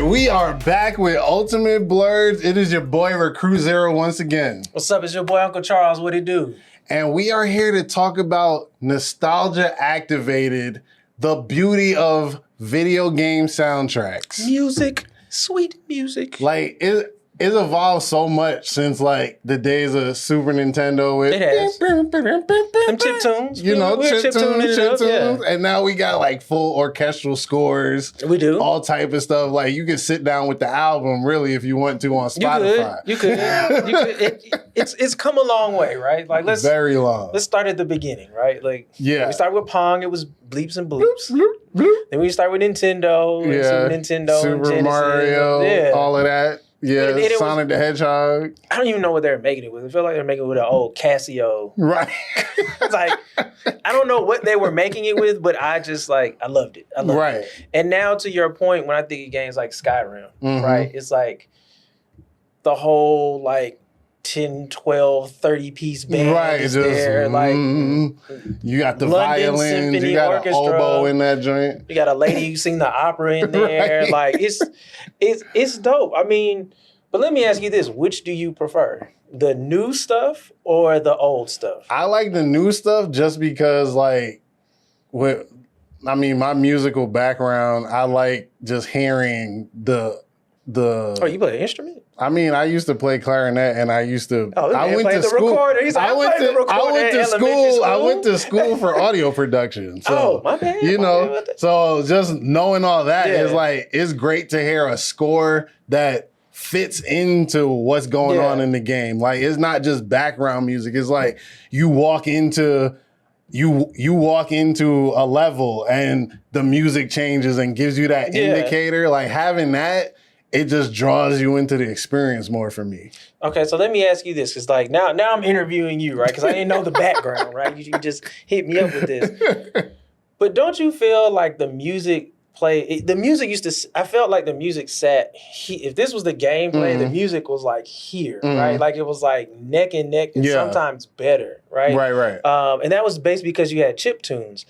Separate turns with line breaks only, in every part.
right, we are back with Ultimate Blerds. It is your boy Recruit Zero once again.
What's up? It's your boy Uncle Charles. What it do?
And we are here to talk about nostalgia activated, the beauty of video game soundtracks.
Music, sweet music.
Like it's evolved so much since like the days of Super Nintendo with
It has. Them chip tunes.
You know,
We're
chip tunes.
yeah.
And now we got like full orchestral scores.
We do.
All type of stuff. Like you can sit down with the album really if you want to on Spotify.
You could. It's come a long way, right? Like
Very long.
Let's start at the beginning, right? Like
Yeah.
we start with Pong, it was bleeps and bloops.
Bloop, bloop.
Then we start with Nintendo, and Super Nintendo, and
Super
Genesis,
Mario, all of that. Yeah,
And it
Sonic the Hedgehog.
I don't even know what they're making it with. I feel like they're making it with an old Casio.
Right.
It's like, I don't know what they were making it with, but I just like, I loved it. I loved
Right.
it. And now to your point, when I think of games like Skyrim, right? It's like the whole like 10, 12, 30 piece band
Right.
is
Just,
there. Like
you got the
London
violins,
Symphony
you got
Orchestra.
an oboe in that joint.
you got a lady who sing the opera in there.
Right.
Like it's dope. I mean, but let me ask you this. Which do you prefer? The new stuff or the old stuff?
I like the new stuff just because like my musical background, I like just hearing the
Oh, you play an instrument?
I mean, I used to play clarinet, and I used to.
Oh,
I went to
the
school.
recorder. He's like, I went to
school. I went to school for audio production. So,
oh, my bad.
You know, so just knowing all that is
Yeah.
like it's great to hear a score that fits into what's going on in the game. Like it's not just background music. It's like you walk into a level and the music changes and gives you that indicator. Like having that. It just draws you into the experience more for me.
Okay, so let me ask you this, because like now I'm interviewing you, right? Because I didn't know the background, right? You just hit me up with this. But don't you feel like the music used to? I felt like the music sat. If this was the gameplay, the music was like here, right? Like it was like neck and neck, and sometimes better, right?
Right.
And that was based because you had chip tunes.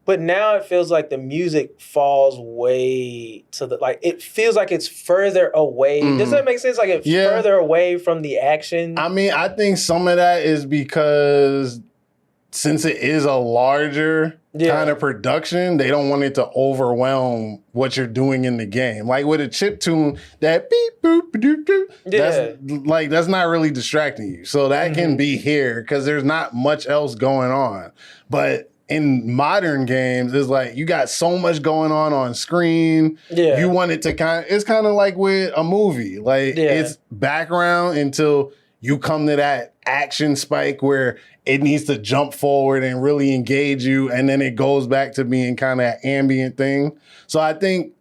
But now it feels like the music falls way to the, like, it feels like it's further away. Does that make sense? Like it's further away from the action?
I mean, I think some of that is because since it is a larger kind of production, they don't want it to overwhelm what you're doing in the game. Like with a chip tune, that beep, boop, doop, doop, that's not really distracting you. So that can be here because there's not much else going on. But in modern games, it's like you got so much going on screen. Yeah. You want it to it's kind of like with a movie. Like it's background until you come to that action spike where it needs to jump forward and really engage you. And then it goes back to being kind of an ambient thing. So I think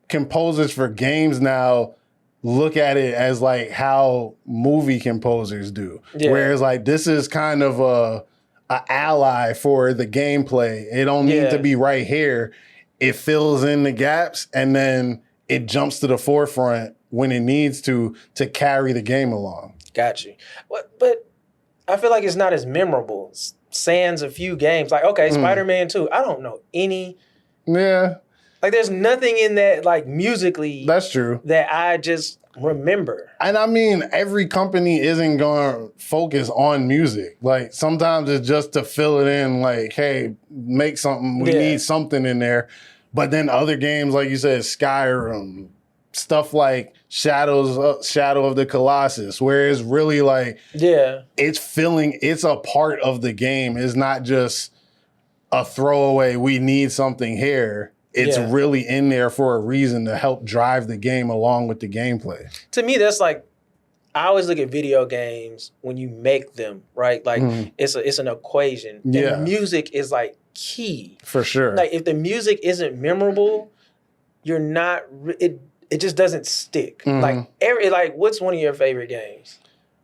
composers for games now look at it as like how movie composers do. Yeah. Whereas like this is kind of a ally for the gameplay. It don't need to be right here. It fills in the gaps and then it jumps to the forefront when it needs to carry the game along.
Got you. But I feel like it's not as memorable. Sans a few games. Like, okay, Spider-Man 2. I don't know any.
Yeah.
Like there's nothing in that like musically.
That's true.
That I just remember.
And I mean, every company isn't going to focus on music. Like sometimes it's just to fill it in like, hey, make something. We need something in there. But then other games, like you said, Skyrim, stuff like Shadow of the Colossus, where it's really like, it's a part of the game. It's not just a throwaway, we need something here. It's really in there for a reason to help drive the game along with the gameplay.
To me, that's like, I always look at video games when you make them, right? Like it's an equation. Yeah. And music is like key.
For sure.
Like if the music isn't memorable, you're not, it just doesn't stick. Like what's one of your favorite games?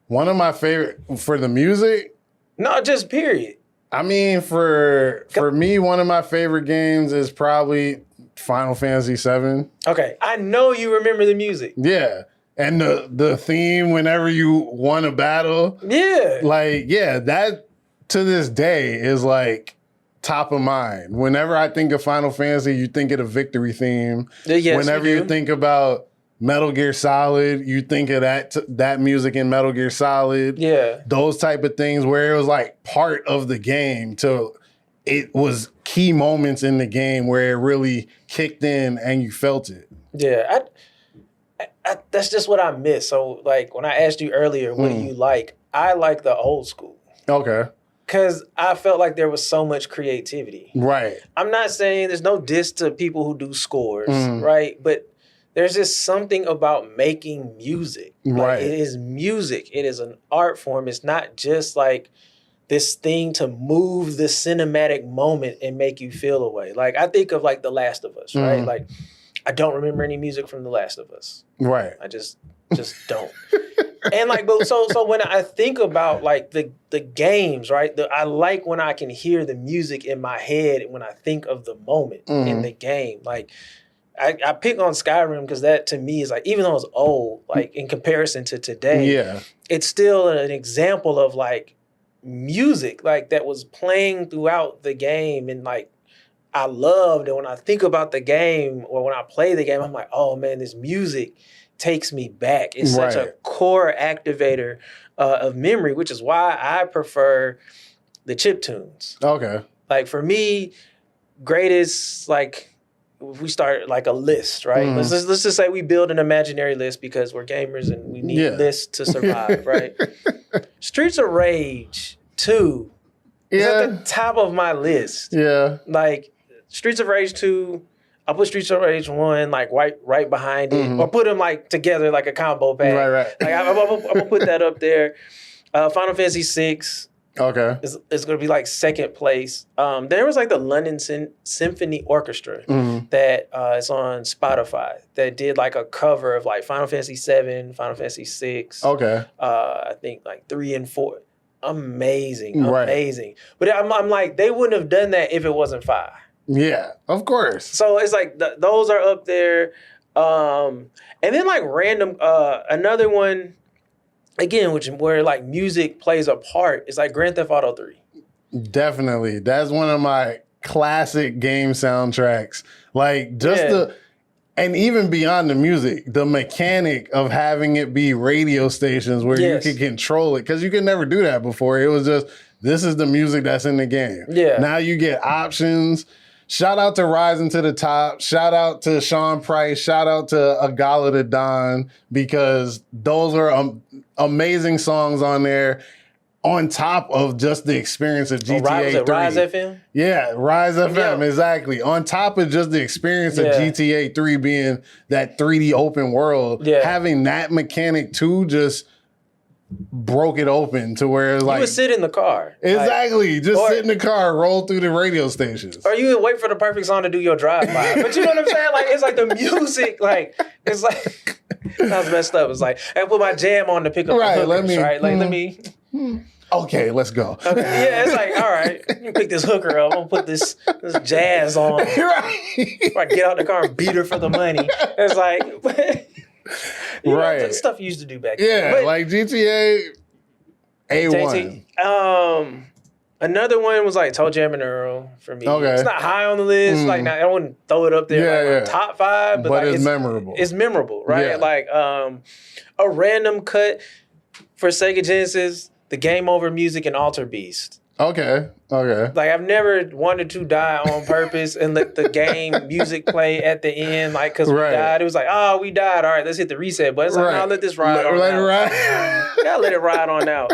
One of my favorite for the music?
No, just period.
I mean, for me, one of my favorite games is probably Final Fantasy VII.
Okay, I know you remember the music.
Yeah, and the theme whenever you won a battle.
Yeah.
Like, that to this day is like top of mind. Whenever I think of Final Fantasy, you think of the victory theme.
Yes,
Whenever you think about Metal Gear Solid, you think of that music in Metal Gear Solid.
Yeah.
Those type of things where it was like part of the game it was key moments in the game where it really kicked in and you felt it.
Yeah. I that's just what I miss. So like when I asked you earlier, what do you like? I like the old school.
Okay.
Because I felt like there was so much creativity.
Right.
I'm not saying there's no diss to people who do scores, right? But there's just something about making music.
Right.
Like, it is music. It is an art form. It's not just like this thing to move the cinematic moment and make you feel a way. Like I think of like The Last of Us, right? Like I don't remember any music from The Last of Us.
Right.
I just don't. And like, but so when I think about like the games, right? I like when I can hear the music in my head when I think of the moment in the game. Like I pick on Skyrim because that to me is like, even though it's old, like in comparison to today, it's still an example of like music like that was playing throughout the game, and like I loved it. When I think about the game or when I play the game, I'm like, oh man, this music takes me back. It's such a core activator of memory, which is why I prefer the chip tunes.
Okay.
Like for me, greatest, like if we start like a list, right? Let's just say we build an imaginary list because we're gamers and we need lists to survive, right? Streets of Rage 2 is at the top of my list. Yeah. Like Streets of Rage 2, I put Streets of Rage 1 like right behind it, or put them like together like a combo pack. Right. Like I'm gonna put that up there. Final Fantasy 6. Okay. It's going to be like second place. There was like the London Symphony Orchestra that is on Spotify that did like a cover of like Final Fantasy 7, Final Fantasy 6. Okay. I think like 3 and 4. Amazing. But I'm like, they wouldn't have done that if it wasn't 5.
Yeah, of course.
So it's like those are up there. And then like random, another one, again, where like music plays a part, is like Grand Theft Auto 3.
Definitely. That's one of my classic game soundtracks. Like just and even beyond the music, the mechanic of having it be radio stations where you can control it, because you could never do that before. It was just, this is the music that's in the game. Yeah. Now you get options. Shout out to Rising to the Top. Shout out to Sean Price. Shout out to Agala the Don, because those are amazing songs on there, on top of just the experience of GTA 3.
Rise FM?
Yeah, Rise FM, exactly. On top of just the experience of GTA 3 being that 3D open world, having that mechanic too just broke it open to where like...
You would sit in the car.
Exactly. Like, just sit in the car, roll through the radio stations.
Or you would wait for the perfect song to do your drive-by. But you know what I'm saying? Like, it's like the music, like, it's like... Sounds messed up. It's like, I put my jam on to pick up the hookers, let me...
Okay, let's go.
Okay. Yeah, it's like, all right, you pick this hooker up. I'm gonna put this jazz on. Right. I get out the car and beat her for the money. It's like, know, stuff you used to do back then.
Yeah, but, like GTA A1.
Another one was like Toe Jam and Earl for me. Okay. It's not high on the list. Like, I wouldn't throw it up there like top 5, but like,
it's memorable.
It's memorable, right? Yeah. Like a random cut for Sega Genesis, the Game Over music and Alter Beast. Okay. Like, I've never wanted to die on purpose and let the game music play at the end, like, because we died. It was like, oh, we died. All right, let's hit the reset button. It's like, no, let this ride on out. Gotta let it ride on out.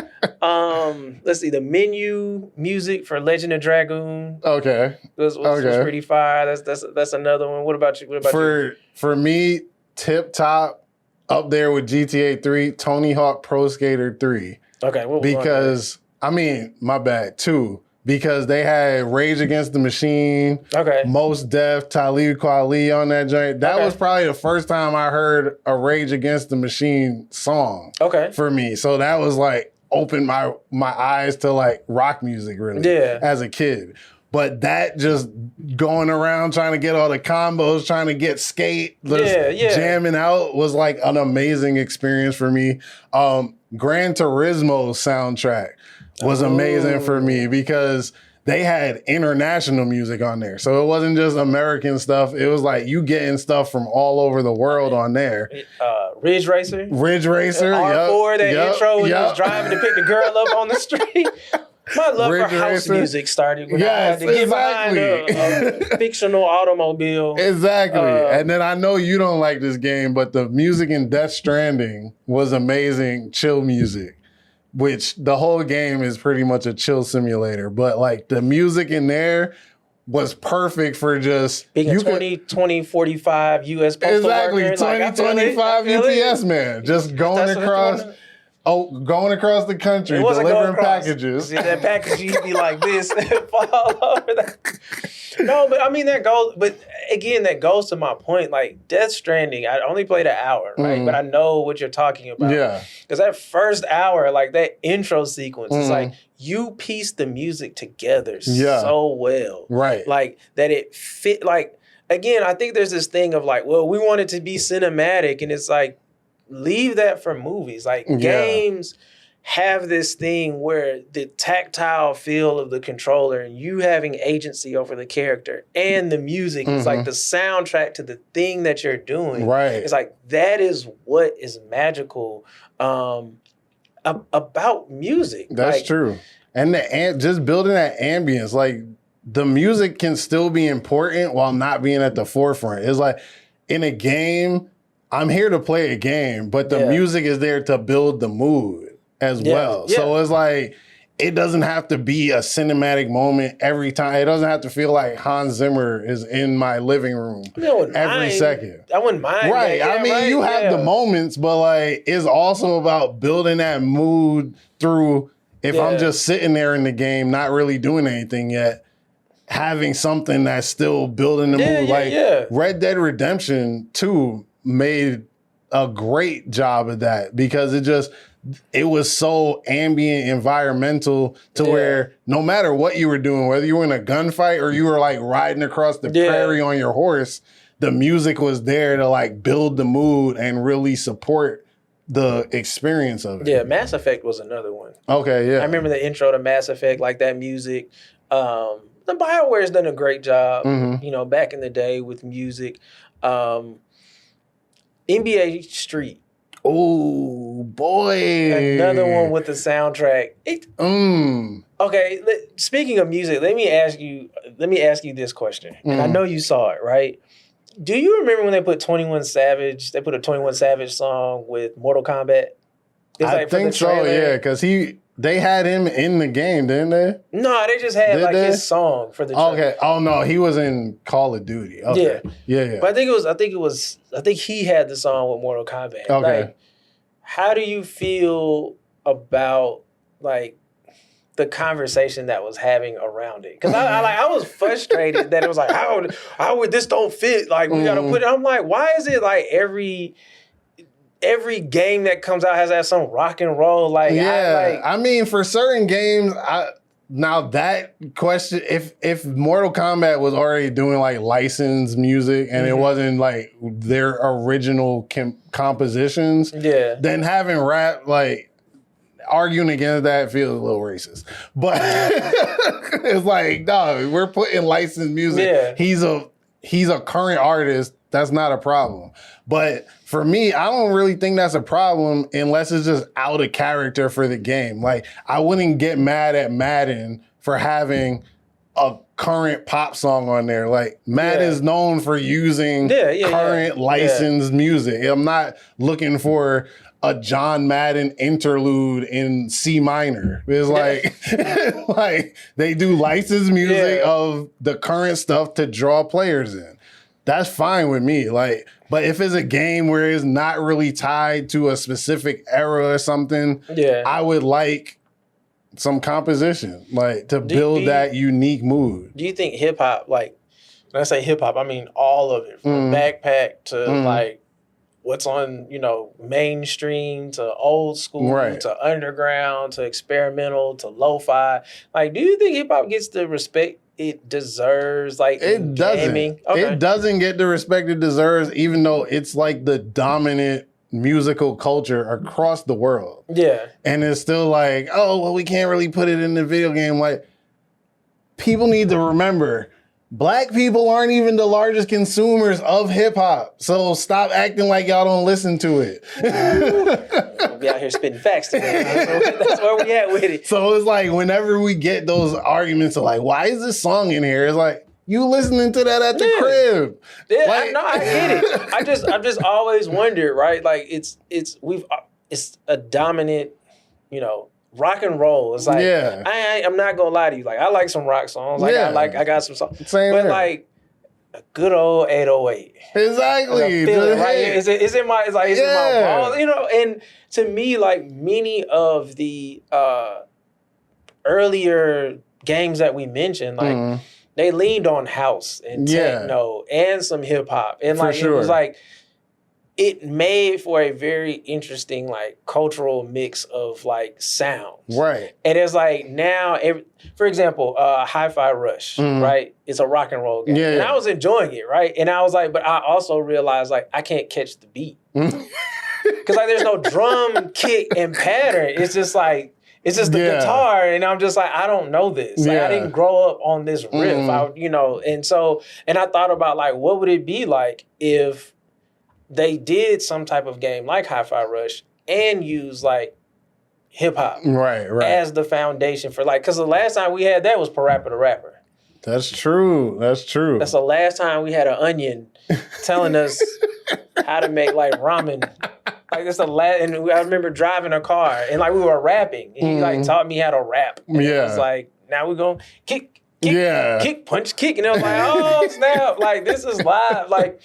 Let's see, the menu music for Legend of Dragoon. Okay. Was pretty fire. That's another one. What about you?
For me, tip top up there with GTA 3, Tony Hawk Pro Skater 3. Okay. Because... I mean, my bad, 2, because they had Rage Against the Machine, Mos Def, Talib Kweli on that joint. That was probably the first time I heard a Rage Against the Machine song for me. So that was like, opened my eyes to like rock music really as a kid. But that just going around trying to get all the combos, trying to get skate, jamming out was like an amazing experience for me. Gran Turismo soundtrack was amazing for me because they had international music on there. So it wasn't just American stuff. It was like you getting stuff from all over the world on there.
Ridge Racer.
R4,
that intro when he was driving to pick the girl up on the street. My love for house music started when I had to get behind a fictional automobile.
Exactly. And then I know you don't like this game, but the music in Death Stranding was amazing, chill music, which the whole game is pretty much a chill simulator. But like the music in there was perfect for just...
Being a 2045 U.S. postal
exactly,
worker.
2025 UPS man. Just going across... going across the country, delivering packages.
Yeah, that package you'd be like this and fall over that. No, but I mean that goes. But again, that goes to my point. Like Death Stranding, I only played an hour, right? But I know what you're talking about.
Yeah.
Because that first hour, like that intro sequence, is like you piece the music together so well,
right?
Like that it fit. Like again, I think there's this thing of like, well, we want it to be cinematic, and it's like. Leave that for movies. Like games have this thing where the tactile feel of the controller and you having agency over the character and the music is like the soundtrack to the thing that you're doing.
Right.
It's like that is what is magical about music.
That's true. And just building that ambience, like the music can still be important while not being at the forefront. It's like in a game, I'm here to play a game, but the music is there to build the mood as well. Yeah. So it's like, it doesn't have to be a cinematic moment every time. It doesn't have to feel like Hans Zimmer is in my living room every second.
I wouldn't mind.
Right. I mean, you have the moments, but like, it's also about building that mood through, if I'm just sitting there in the game, not really doing anything yet, having something that's still building the mood. Red Dead Redemption 2 made a great job of that because it was so ambient, environmental to where no matter what you were doing, whether you were in a gunfight or you were like riding across the prairie on your horse, the music was there to like build the mood and really support the experience of it.
Yeah, Mass Effect was another one.
Okay, yeah.
I remember the intro to Mass Effect, like that music. The BioWare's done a great job, you know, back in the day with music. NBA Street.
Oh, boy.
Another one with the soundtrack. Okay, speaking of music, let me ask you this question. And I know you saw it, right? Do you remember when they put 21 Savage, they put a 21 Savage song with Mortal Kombat?
I think so, yeah, because they had him in the game, didn't they?
No, they just had his song for the trailer.
Okay. Oh no, he was in Call of Duty. Okay. Yeah.
But I think he had the song with Mortal Kombat.
Okay.
Like, how do you feel about like the conversation that was having around it? Because I was frustrated that it was like, how would this don't fit? Like we gotta put it. I'm like, why is it like every game that comes out has that some rock and roll? Like, I
mean, for certain games, now that question, if Mortal Kombat was already doing like licensed music and it wasn't like their original compositions, then having rap, like arguing against that feels a little racist. But it's like, no, we're putting licensed music. Yeah. He's a current artist. That's not a problem. But for me, I don't really think that's a problem unless it's just out of character for the game. Like, I wouldn't get mad at Madden for having a current pop song on there. Like, Madden is known for using current licensed music. I'm not looking for a John Madden interlude in C minor. It's like, like they do licensed music of the current stuff to draw players in. That's fine with me. Like, but if it's a game where it's not really tied to a specific era or something, I would like some composition, like to build that unique mood.
Do you think hip hop, like when I say hip hop, I mean all of it, from Backpack to like what's on, you know, mainstream to old school to underground to experimental to lo-fi. Like, do you think hip hop gets the respect it deserves? Like,
it doesn't. It doesn't get the respect it deserves, even though it's like the dominant musical culture across the world. Yeah. And it's still like, oh, well, we can't really put it in the video game. Like, people need to remember, Black people aren't even the largest consumers of hip hop. So stop acting like y'all don't listen to it.
We'll be out here spitting facts today. That's where we at with it.
So it's like whenever we get those arguments of like, why is this song in here? It's like, you listening to that at the crib.
Yeah,
like,
I get it. I've just always wondered, right? Like it's a dominant, rock and roll. It's like I'm not gonna lie to you. Like I like some rock songs. Like I got some songs.
Same
but
here.
like a good old 808.
Exactly.
Right? It's in my balls, and to me, like many of the earlier games that we mentioned, like they leaned on house and techno and some hip hop. And like it was like it made for a very interesting like cultural mix of like sounds.
Right.
And it's like now for example, Hi-Fi Rush, right? It's a rock and roll game.
Yeah.
And I was enjoying it, right? And I was like, but I also realized like I can't catch the beat. Cause like there's no drum kick and pattern. It's just like it's just the guitar, and I'm just like, I don't know this. Like, I didn't grow up on this riff, and I thought about like, what would it be like if they did some type of game like Hi-Fi Rush and use like hip hop,
right,
as the foundation for like, because the last time we had that was Parappa the Rapper.
That's true. That's the
last time we had an Onion telling us how to make like ramen. Like that's the last, and I remember driving a car and like we were rapping, and he like taught me how to rap. And it was like, now we're gonna kick, punch, kick, and it was like, oh snap! Like this is live. Like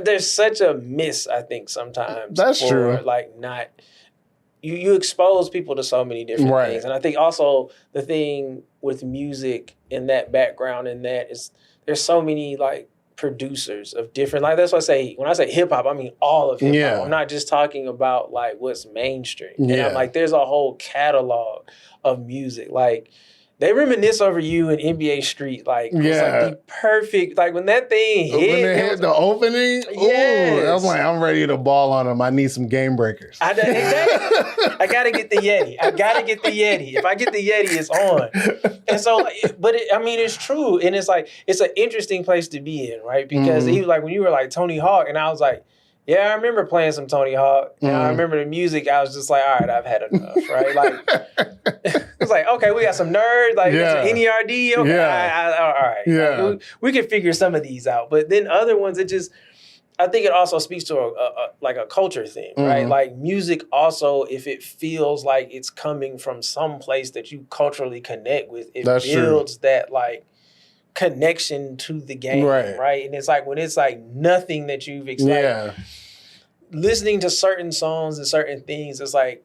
there's such a miss, I think sometimes.
That's true.
Like not you expose people to so many different things, and I think also the thing with music in that background and that is there's so many like producers of different, like that's what I say, when I say hip hop, I mean all of hip hop. I'm not just talking about like what's mainstream. And I'm like, there's a whole catalog of music. Like they reminisce over you in NBA Street. Like, it's like the perfect, like when that thing hit.
When they hit the opening, I was like, I'm ready to ball on them. I need some game breakers.
Exactly. I got to get the Yeti. If I get the Yeti, it's on. And so, it's true. And it's like, it's an interesting place to be in, right? Because he was like, when you were like Tony Hawk, and I was like, yeah, I remember playing some Tony Hawk. And I remember the music. I was just like, all right, I've had enough, right? Like, it's like, okay, we got some nerds, like some NERD. Okay, all right.
Yeah.
Like, we can figure some of these out. But then other ones, I think it also speaks to a culture thing, right? Like music also, if it feels like it's coming from some place that you culturally connect with, it builds that like connection to the game, right? And it's like when it's like nothing that you've experienced. Listening to certain songs and certain things, it's like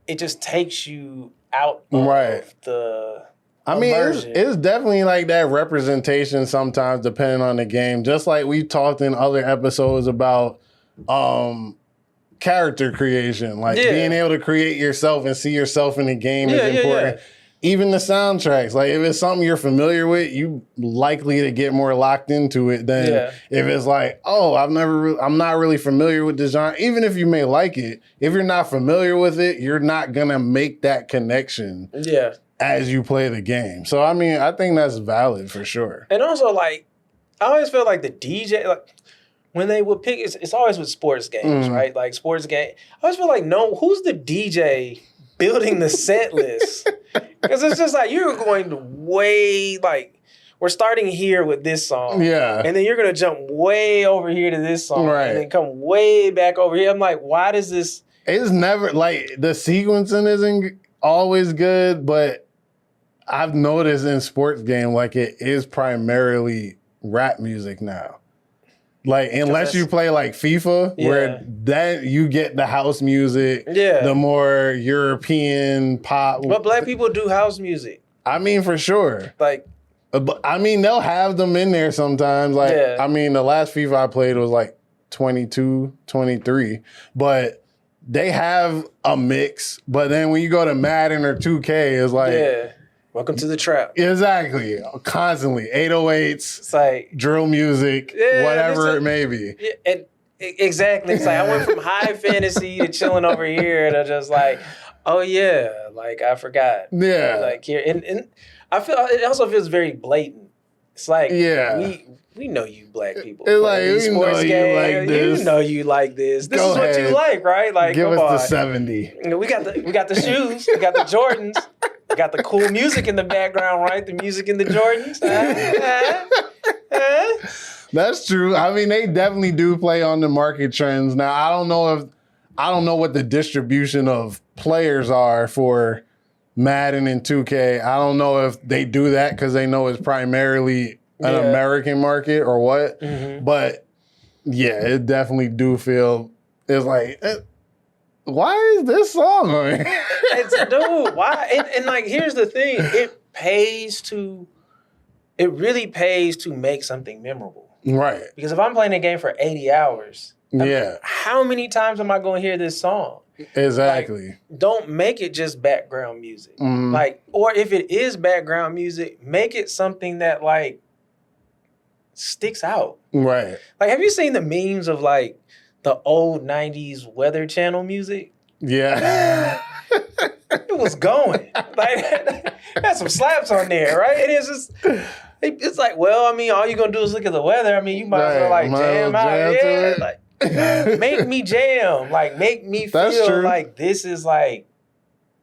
it just takes you out of the immersion.
It's definitely like that representation sometimes depending on the game. Just like we talked in other episodes about character creation, like being able to create yourself and see yourself in the game is important. Yeah. Even the soundtracks, like if it's something you're familiar with, you likely to get more locked into it than if it's like, oh, I'm not really familiar with the genre. Even if you may like it, if you're not familiar with it, you're not gonna make that connection as you play the game. So I think that's valid for sure.
And also, like, I always feel like the DJ, like when they would pick, it's always with sports games, right? Like sports game. I always feel like, who's the DJ building the set list? Because it's just like you're going to we're starting here with this song. Yeah. And then you're going to jump way over here to this song. Right. And then come way back over here. I'm like, why does this?
It's never, like, the sequencing isn't always good, but I've noticed in sports game, like, it is primarily rap music now. Like, unless you play like FIFA, where that you get the house music, the more European pop.
But black people do house music.
For sure.
Like,
they'll have them in there sometimes. Like, the last FIFA I played was like 22, 23. But they have a mix. But then when you go to Madden or 2K, it's like...
Welcome to the trap.
Exactly. Constantly. 808s,
it's like,
drill music, whatever it may be.
And exactly. It's like I went from high fantasy to chilling over here to just like, Oh yeah, like I forgot.
Yeah.
Like here, and I feel it also feels very blatant. It's like we know you black people.
It's like
these
we
sports
know you
games.
like this.
You know you like this. This
Go
is what
ahead.
you like, right? Like
give
come
us
on.
the 70.
We got the shoes. We got the Jordans. We got the cool music in the background, right? The music in the Jordans.
That's true. I mean, they definitely do play on the market trends. Now, I don't know what the distribution of players are for Madden and 2K. I don't know if they do that because they know it's primarily an American market or what. Mm-hmm. But yeah, it definitely do feel it's like, why is this song on here?
Dude, why? And like, here's the thing: it really pays to make something memorable.
Right.
Because if I'm playing a game for 80 hours, how many times am I going to hear this song?
Exactly.
Like, don't make it just background music. Mm-hmm. Like, or if it is background music, make it something that like sticks out.
Right.
Like, have you seen the memes of like the old 90s Weather Channel music?
Yeah.
It was going. Like, had some slaps on there, right? It is just... It's like, well, I mean, all you're going to do is look at the weather. I mean, you might as well, like, jam out. Yeah, like, make me jam. Like, make me feel like this is, like,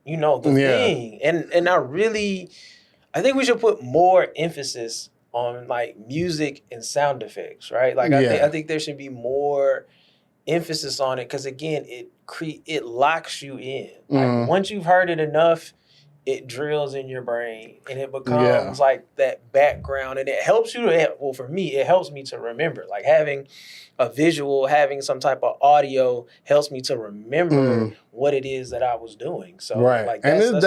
you know, the thing. And I think we should put more emphasis on, like, music and sound effects, right? Like, I think there should be more emphasis on it because, again, it locks you in. Like, once you've heard it enough, it drills in your brain and it becomes like that background and it helps you well, for me, it helps me to remember. Like having a visual, having some type of audio helps me to remember what it is that I was doing. So like
and it's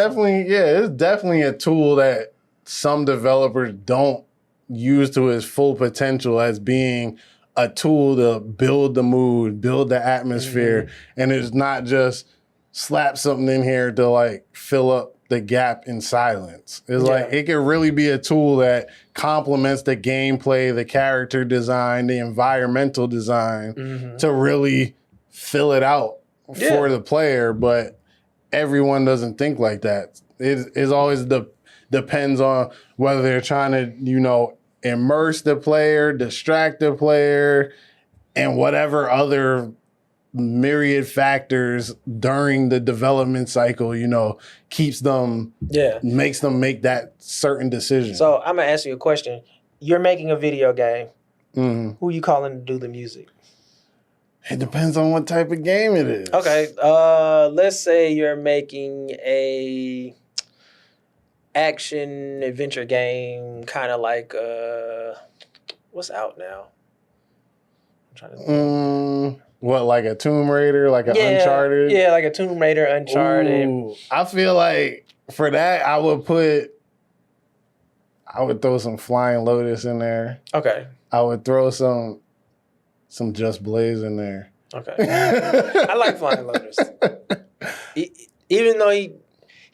definitely a tool that some developers don't use to its full potential as being a tool to build the mood, build the atmosphere, and it's not just slap something in here to like fill up the gap in silence. It's like it can really be a tool that complements the gameplay, the character design, the environmental design to really fill it out for the player. But everyone doesn't think like that. It always depends on whether they're trying to, you know, immerse the player, distract the player, and whatever other myriad factors during the development cycle, you know, makes them make that certain decision.
So I'm gonna ask you a question. You're making a video game. Who you calling to do the music?
It depends on what type of game it is.
Okay, let's say you're making a action adventure game, kind of like what's out now? I'm trying to think.
What, like a Tomb Raider, like an Uncharted?
Yeah, like a Tomb Raider, Uncharted.
Ooh, I feel like for that, I would throw some Flying Lotus in there.
Okay.
I would throw some Just Blaze in there.
Okay. I like Flying Lotus. Even though he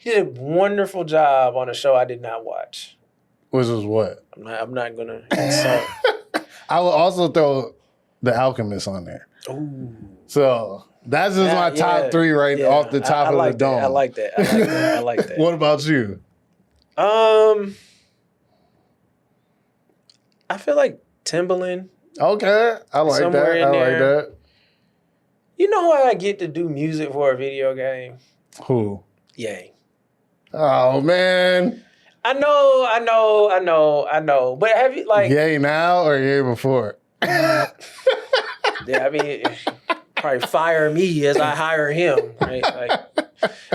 did a wonderful job on a show I did not watch.
Which was what?
I'm not going to insult.
I would also throw The Alchemist on there.
Ooh.
So that's just my top three off the top of the dome.
I like that.
What about you?
I feel like Timbaland.
Okay. I like that.
You know who I get to do music for a video game?
Who?
Yay.
Oh, man.
I know. But have you like...
Yay now or yay before?
Yeah, I mean, probably fire me as I hire him, right? Like,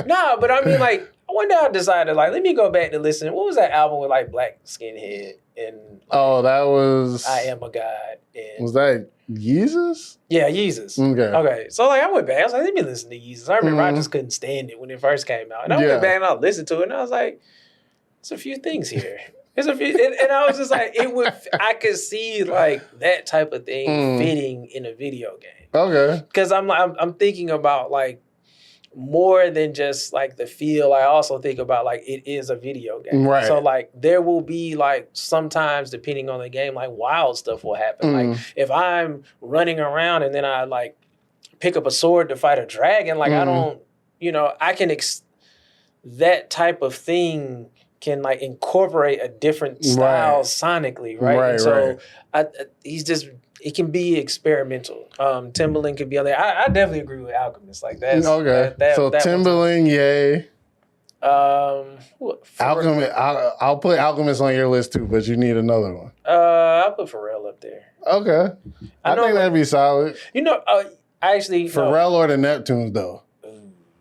no, but I mean, like, one day I decided, like, let me go back to listen. What was that album with, like, Black Skinhead? And like,
that was...
I Am a God. And,
was that Yeezus?
Yeah, Yeezus. Okay. So, like, I went back. I was like, let me listen to Yeezus. I remember I just couldn't stand it when it first came out. And I went back and I listened to it, and I was like, there's a few things here. There's a few, and I was just like, I could see like that type of thing fitting in a video game. Okay. Because I'm thinking about like more than just like the feel. I also think about like it is a video game. Right. So like there will be like sometimes depending on the game, like wild stuff will happen. Like if I'm running around and then I like pick up a sword to fight a dragon, like I don't, you know, I can that type of thing can like incorporate a different style sonically, right? And so he's just, it can be experimental. Timbaland could be on there. I definitely agree with Alchemist. Like that's
okay. So
that
Timbaland, yay.
Alchemist.
I'll put Alchemist on your list too, but you need another one.
I'll put Pharrell up there.
Okay, I think that'd be solid.
You know, I actually
Pharrell or the Neptunes though.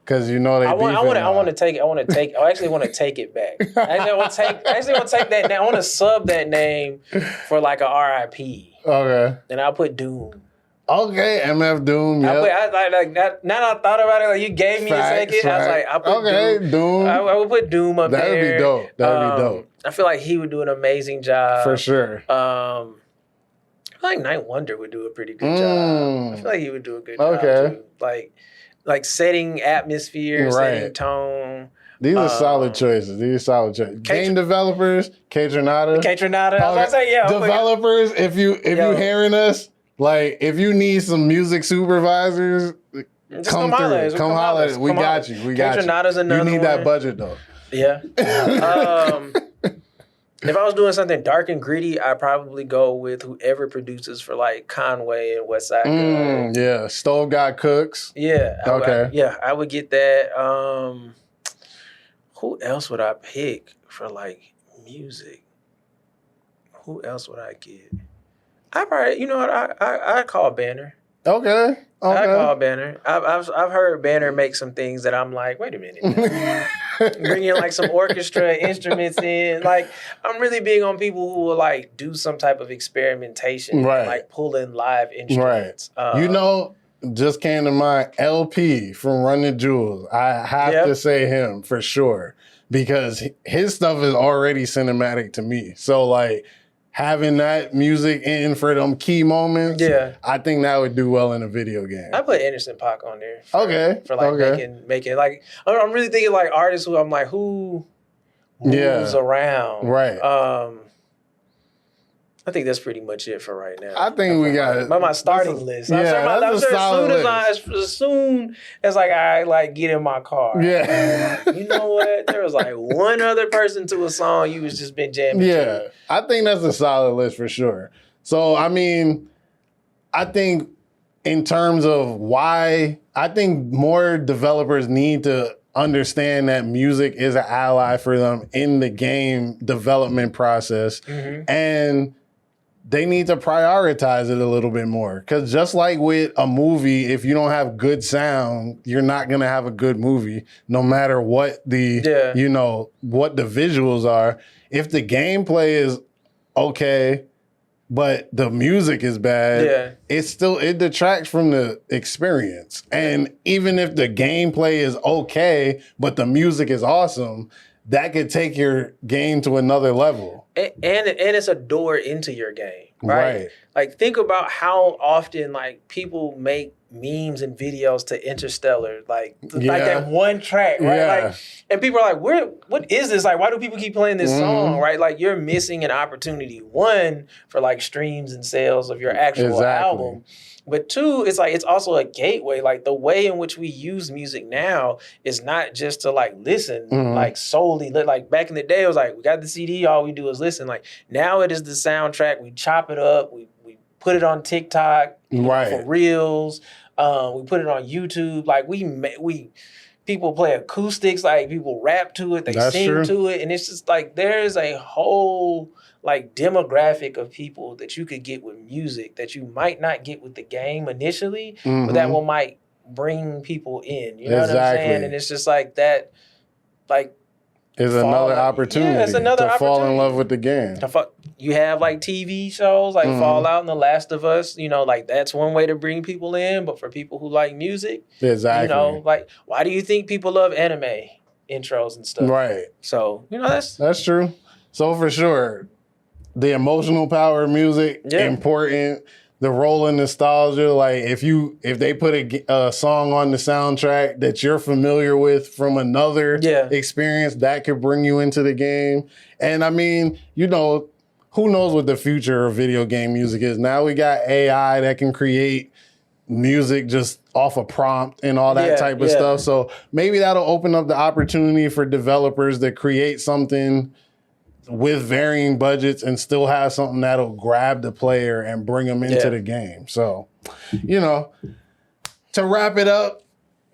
Because you know they. I
want to take it. I actually want to take it back. I actually want to take that name. I want to sub that name for like a RIP.
Okay.
And I'll put Doom.
Okay, MF Doom. Yeah.
Now that I thought about it, like you gave me a second. I was like, I put
Doom.
I would put Doom up there.
That'd be dope. That'd be dope.
I feel like he would do an amazing job
for sure.
I feel like Night Wonder would do a pretty good job. I feel like he would do a good job too. Like setting atmosphere, setting tone.
These are solid choices. Game developers, K-Tronada.
I was about to say, yeah.
Developers, if you hearing us, like if you need some music supervisors, come through. Come holler. We got you.
K-Tronada's another one.
You need that budget though.
Yeah. If I was doing something dark and gritty, I'd probably go with whoever produces for like Conway and Westside Gunn.
Yeah, Stove Got Cooks.
Yeah.
Okay.
I would get that. Who else would I pick for like music? Who else would I get? I probably, you know what? I call Banner.
Okay.
I call Banner. I've heard Banner make some things that I'm like, wait a minute. Bring in like some orchestra instruments in. Like, I'm really big on people who will like do some type of experimentation, like pull in live instruments.
Just came to mind, LP from Run the Jewels. I have to say him for sure because his stuff is already cinematic to me. So like having that music in for them key moments, I think that would do well in a video game.
I put Anderson .Paak on there. For making like, I'm really thinking like artists who I'm like, who moves around.
Right.
I think that's pretty much it for right now.
I think we got
my starting list.
I'm sure
as soon as like I like get in my car.
Yeah.
You know what? There was like one other person to a song you was just been jamming to.
I think that's a solid list for sure. So I mean, I think in terms of why, I think more developers need to understand that music is an ally for them in the game development process. And they need to prioritize it a little bit more. Because just like with a movie, if you don't have good sound, you're not going to have a good movie, no matter what the, what the visuals are. If the gameplay is okay, but the music is bad, it detracts from the experience. And even if the gameplay is okay, but the music is awesome, that could take your game to another level.
And it's a door into your game, right? Like think about how often like people make memes and videos to Interstellar, like that one track, right? Like, and people are like, what is this? Like, why do people keep playing this song, right? Like you're missing an opportunity, one, for like streams and sales of your actual album. But two, it's like, it's also a gateway. Like the way in which we use music now is not just to like listen, like solely. Like back in the day, it was like, we got the CD, all we do is listen. Like now it is the soundtrack. We chop it up. We put it on TikTok for Reels. We put it on YouTube. Like people play acoustics. Like people rap to it. They sing to it. And it's just like, there's a whole like demographic of people that you could get with music that you might not get with the game initially, but that might bring people in. You know what I'm saying? And it's just like that, like,
is another opportunity to fall in love with the game.
You have like TV shows like Fallout and The Last of Us, like that's one way to bring people in. But for people who like music, like why do you think people love anime intros and stuff? Right. So,
that's true. So for sure, the emotional power of music, important. The role in nostalgia, like if they put a song on the soundtrack that you're familiar with from another experience, that could bring you into the game. And I mean, who knows what the future of video game music is? Now we got AI that can create music just off a prompt and all that type of stuff. So maybe that'll open up the opportunity for developers to create something with varying budgets and still have something that'll grab the player and bring them into the game. So, to wrap it up,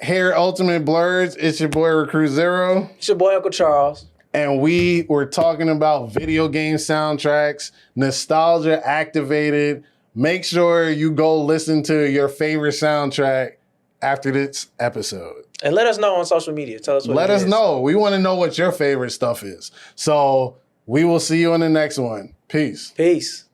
here at Ultimate Blerds, it's your boy Recruit Zero.
It's your boy Uncle Charles.
And we were talking about video game soundtracks, nostalgia activated. Make sure you go listen to your favorite soundtrack after this episode.
And let us know on social media. Tell us what
Let us know. We want to know what your favorite stuff is. So we will see you in the next one. Peace.
Peace.